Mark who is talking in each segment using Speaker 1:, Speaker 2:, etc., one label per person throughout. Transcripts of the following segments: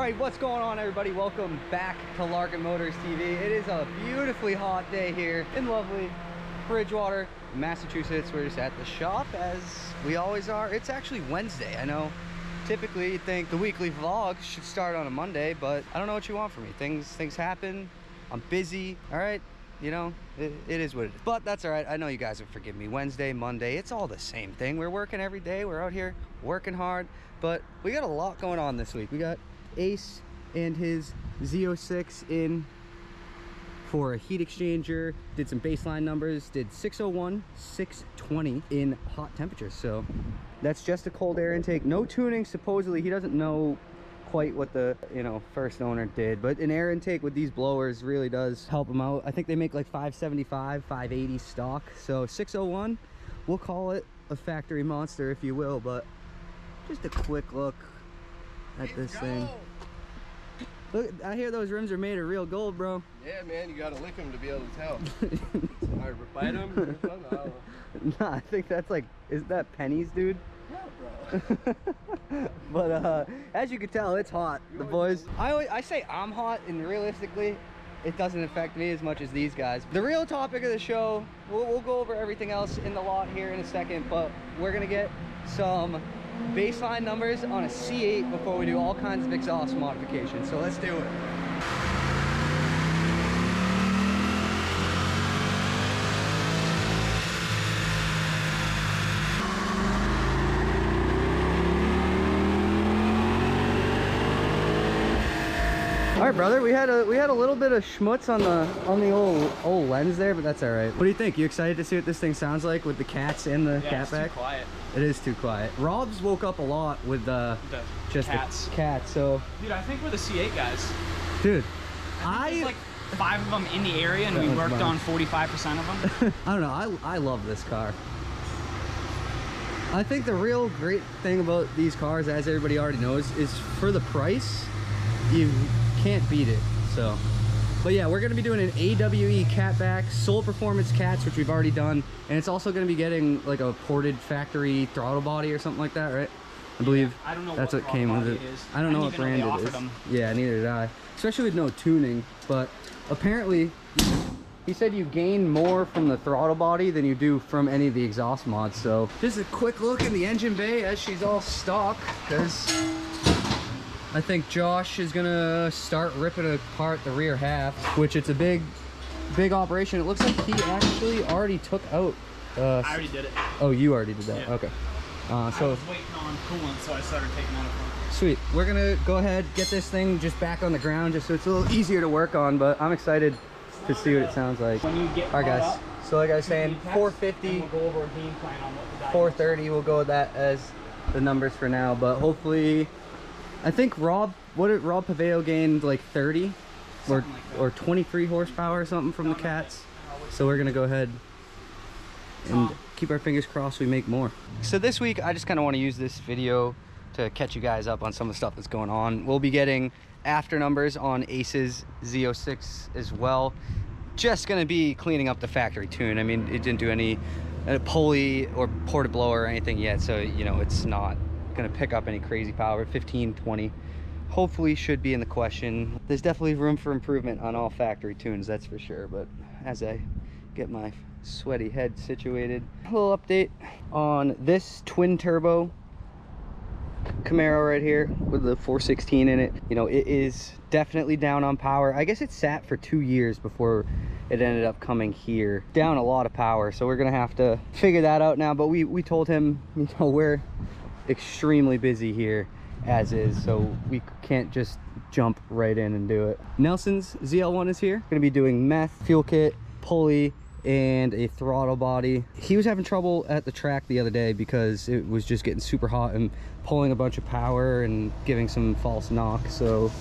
Speaker 1: right, what's going on, everybody? Welcome back to Larkin Motors TV. It is a beautifully hot day here in lovely Bridgewater, Massachusetts. We're just at the shop as we always are. It's actually Wednesday. I know typically you'd think the weekly vlog should start on a Monday, but I don't know what you want from me. Things happen. I'm busy, all right? You know, it is what it is. But that's all right. I know you guys will forgive me. Wednesday, Monday, it's all the same thing. We're working every day. We're out here working hard. But we got a lot going on this week. We got Ace and his Z06 in for a heat exchanger. Did some baseline numbers. Did 601, 620 in hot temperatures. So that's just a cold air intake. No tuning. Supposedly, he doesn't know quite what the first owner did, but an air intake with these blowers really does help them out. I think they make like 575, 580 stock. So 601, we'll call it a factory monster if you will, but just a quick look at this thing. Look, I hear those rims are made of real gold, bro.
Speaker 2: Yeah, man, you gotta lick them to be able to tell. Or bite them or something.
Speaker 1: Nah, I think that's like, is that pennies, dude?
Speaker 2: Yeah, bro.
Speaker 1: But as you can tell, it's hot. The boys, I say I'm hot, and realistically it doesn't affect me as much as these guys. The real topic of the show, we'll go over everything else in the lot here in a second, but we're gonna get some baseline numbers on a C8 before we do all kinds of exhaust modifications. So let's do it. All right, brother, we had a little bit of schmutz on the old lens there, but that's all right. What do you think? You excited to see what this thing sounds like with the cats and the catback?
Speaker 3: It's too quiet.
Speaker 1: It is too quiet. Rob's woke up a lot with just
Speaker 3: cats.
Speaker 1: The cats. So,
Speaker 3: dude, I think we're the C8 guys.
Speaker 1: Dude,
Speaker 3: there's like 5 of them in the area, and we worked on 45% of them.
Speaker 1: I don't know. I love this car. I think the real great thing about these cars, as everybody already knows, is for the price, you can't beat it. So, but yeah, we're going to be doing an AWE catback, Soul Performance cats, which we've already done, and it's also going to be getting like a ported factory throttle body or something like that, right? I believe
Speaker 3: I don't know
Speaker 1: that's what came with it. I don't know what brand it is. Yeah, neither did I. Especially with no tuning. But apparently, he said you gain more from the throttle body than you do from any of the exhaust mods. So just a quick look in the engine bay as she's all stock, because I think Josh is gonna start ripping apart the rear half, which it's a big operation. It looks like he actually already took out.
Speaker 3: I already did it.
Speaker 1: Oh, you already did that.
Speaker 3: Yeah.
Speaker 1: Okay. So
Speaker 3: I was waiting on coolant, so I started taking out a
Speaker 1: sweet. We're gonna go ahead, get this thing just back on the ground, just so it's a little easier to work on. But I'm excited to see what it sounds like.
Speaker 3: When you get
Speaker 1: all right, guys. So like I was saying, 450,
Speaker 3: we'll go over a game plan on what the
Speaker 1: 430. We'll go with that as the numbers for now. But hopefully, I think Rob Paveo gained like 30 or 23 horsepower or something from the cats. So we're gonna go ahead and keep our fingers crossed we make more. So this week I just kind of want to use this video to catch you guys up on some of the stuff that's going on. We'll be getting after numbers on Ace's Z06 as well. Just gonna be cleaning up the factory tune. I mean, it didn't do any pulley or ported blower or anything yet, so it's not gonna pick up any crazy power. 15, 20 hopefully should be in the question. There's definitely room for improvement on all factory tunes, that's for sure. But as I get my sweaty head situated, a little update on this twin turbo Camaro right here with the 416 in it. It is definitely down on power. I guess it sat for 2 years before it ended up coming here. Down a lot of power, so we're gonna have to figure that out now. But we told him, we're extremely busy here as is, so we can't just jump right in and do it. Nelson's ZL1 is here. Gonna be doing meth, fuel kit, pulley, and a throttle body. He was having trouble at the track the other day because it was just getting super hot and pulling a bunch of power and giving some false knock. So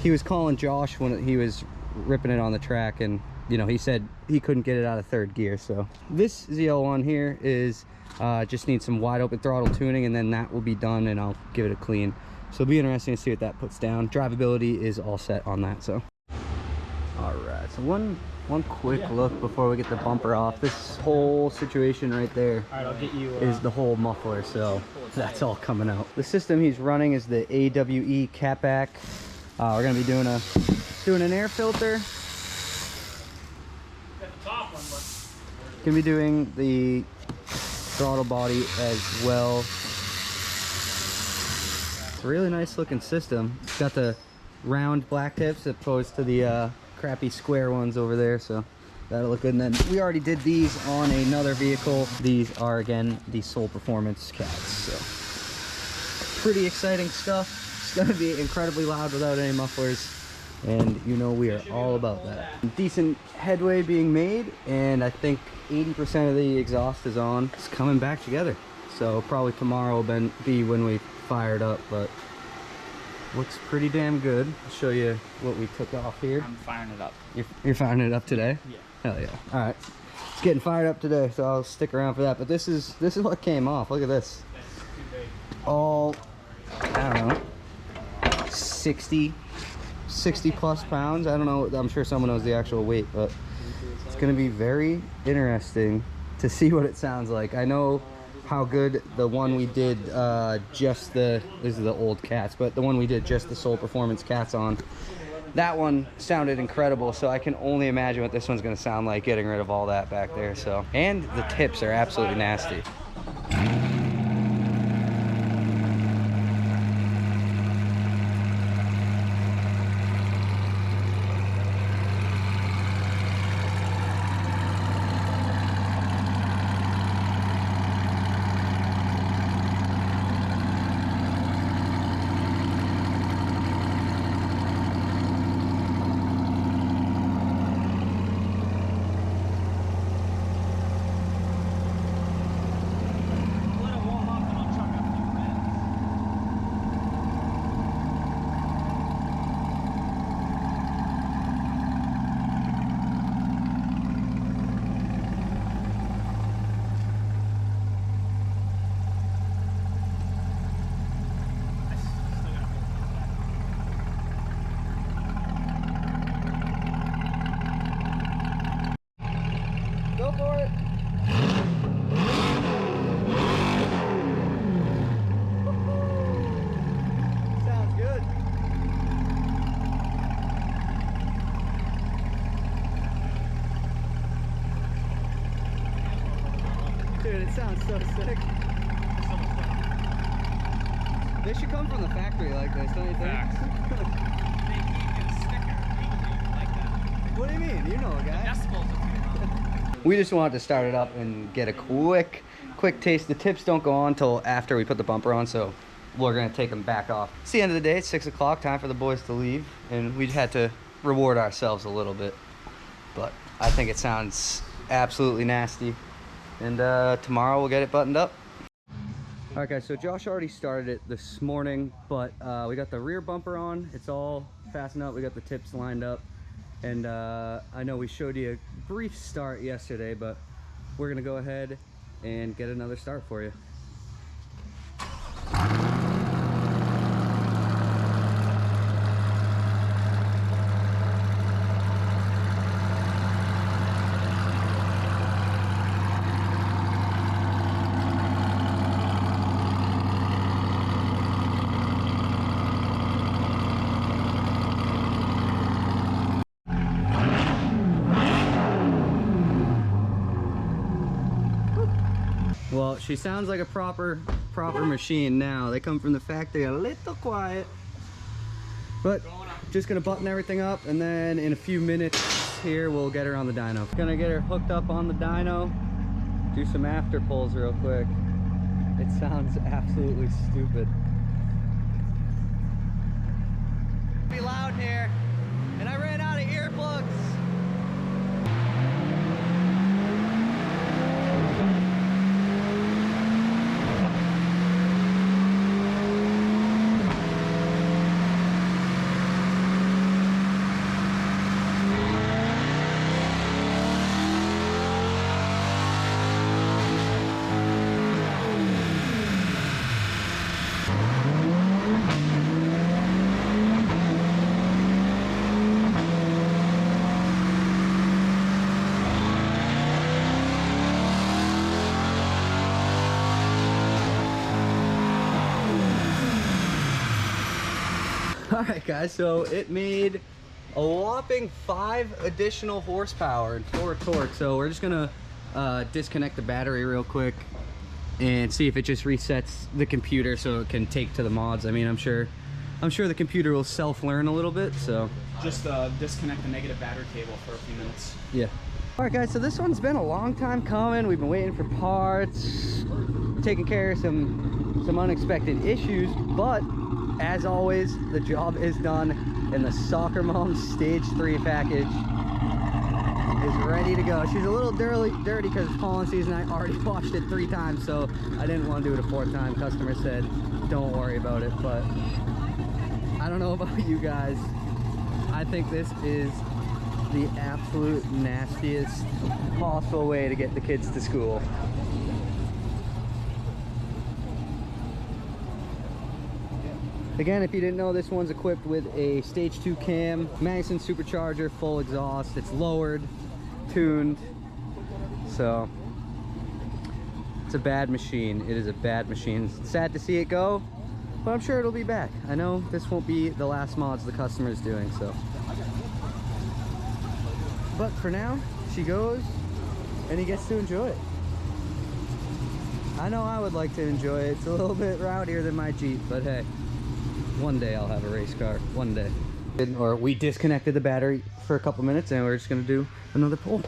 Speaker 1: he was calling Josh when he was ripping it on the track, and he said he couldn't get it out of third gear. So this ZL1 here is just needs some wide open throttle tuning, and then that will be done and I'll give it a clean. So it'll be interesting to see what that puts down. Drivability is all set on that. So all right, so one quick look before we get the bumper off. This whole situation right there is the whole muffler, so that's all coming out. The system he's running is the AWE catback We're gonna be doing an air filter. Gonna be doing the throttle body as well. It's a really nice looking system. It's got the round black tips opposed to the crappy square ones over there, so that'll look good. And then we already did these on another vehicle. These are again the Soul Performance cats, so pretty exciting stuff. It's gonna be incredibly loud without any mufflers, and you know we are all about that. Decent headway being made, and I think 80% of the exhaust is on. It's coming back together, so probably tomorrow will be when we fire it up, but looks pretty damn good. I'll show you what we took off here.
Speaker 3: I'm firing it up.
Speaker 1: You're firing it up today?
Speaker 3: Yeah.
Speaker 1: Hell yeah. All right, it's getting fired up today, so I'll stick around for that. But this is what came off. Look at this. All, I don't know, 60 plus pounds. I don't know, I'm sure someone knows the actual weight, but it's gonna be very interesting to see what it sounds like. I know how good the one we did these are the old cats, but the one we did just the Soul Performance cats on, that one sounded incredible, so I can only imagine what this one's gonna sound like getting rid of all that back there. So, and the tips are absolutely nasty. Go for it. Sounds good. Dude, it sounds so sick. They should come from the factory like this, don't you think? What do you mean? You know a guy. We just wanted to start it up and get a quick taste. The tips don't go on until after we put the bumper on, so we're gonna take them back off. It's the end of the day, it's 6 o'clock, time for the boys to leave, and we had to reward ourselves a little bit. But I think it sounds absolutely nasty, and tomorrow we'll get it buttoned up. All right guys, so Josh already started it this morning, but we got the rear bumper on. It's all fastened up, we got the tips lined up. And I know we showed you a brief start yesterday, but we're gonna go ahead and get another start for you. Well, she sounds like a proper machine now. They come from the factory a little quiet, but just gonna button everything up, and then in a few minutes here we'll get her on the dyno. Gonna get her hooked up on the dyno, do some after pulls real quick. It sounds absolutely stupid. Be loud here, and I ran out of earplugs. All right, guys, so it made a whopping 5 additional horsepower and 4 torque. So we're just gonna disconnect the battery real quick and see if it just resets the computer so it can take to the mods. I mean, I'm sure the computer will self-learn a little bit, so.
Speaker 3: Just disconnect the negative battery cable for a few minutes.
Speaker 1: Yeah. All right, guys, so this one's been a long time coming. We've been waiting for parts, taking care of some unexpected issues, but as always, the job is done, and the Soccer Mom Stage 3 package is ready to go. She's a little dirty because it's pollen season. I already washed it 3 times, so I didn't want to do it a 4th time. Customer said, don't worry about it, but I don't know about you guys. I think this is the absolute nastiest possible way to get the kids to school. Again, if you didn't know, this one's equipped with a stage 2 cam, Magnuson supercharger, full exhaust. It's lowered, tuned, so it's a bad machine. It is a bad machine. It's sad to see it go, but I'm sure it'll be back. I know this won't be the last mods the customer is doing, so. But for now, she goes and he gets to enjoy it. I know I would like to enjoy it. It's a little bit rowdier than my Jeep, but hey, one day I'll have a race car, one day. Or we disconnected the battery for a couple minutes and we're just gonna do another pull.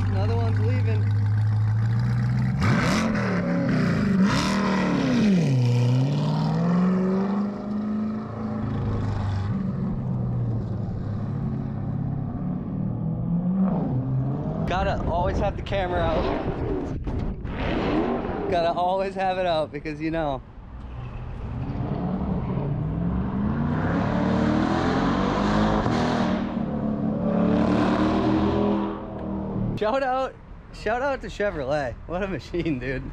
Speaker 1: Another one's leaving. Gotta always have the camera out. Gotta always have it out because you know. Shout out to Chevrolet. What a machine, dude.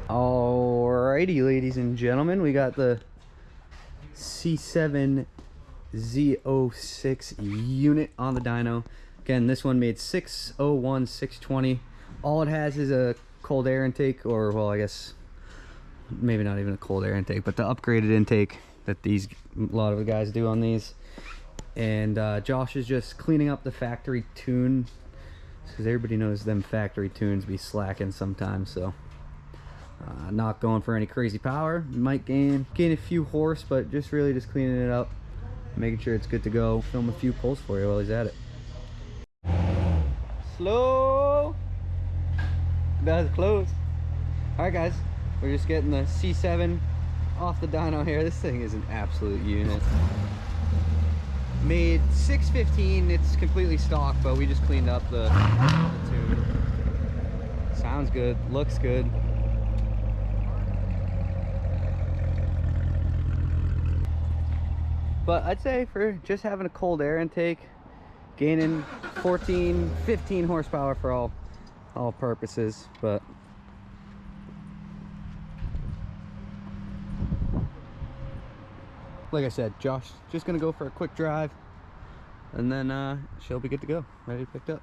Speaker 1: Alrighty, ladies and gentlemen, we got the C7 Z06 unit on the dyno. Again, this one made 601 620. All it has is a cold air intake, or well, I guess maybe not even a cold air intake, but the upgraded intake that a lot of the guys do on these. And Josh is just cleaning up the factory tune, because everybody knows them factory tunes be slacking sometimes. So not going for any crazy power. Might gain a few horse, but just really just cleaning it up, making sure it's good to go. Film a few pulls for you while he's at it. Slow. That was close. All right, guys, we're just getting the C7 off the dyno here. This thing is an absolute unit. Made 615. It's completely stock, but we just cleaned up the tune. Sounds good, looks good. But I'd say for just having a cold air intake, gaining 14, 15 horsepower for all purposes. But like I said, Josh just gonna go for a quick drive, and then she'll be good to go, ready to pick up.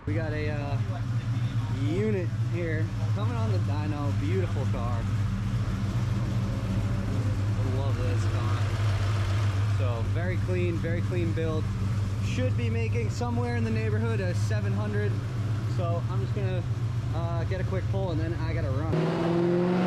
Speaker 1: We got a unit here coming on the dyno. Beautiful car. Love this car. So very clean build. Should be making somewhere in the neighborhood of 700. So I'm just gonna get a quick pull and then I gotta run.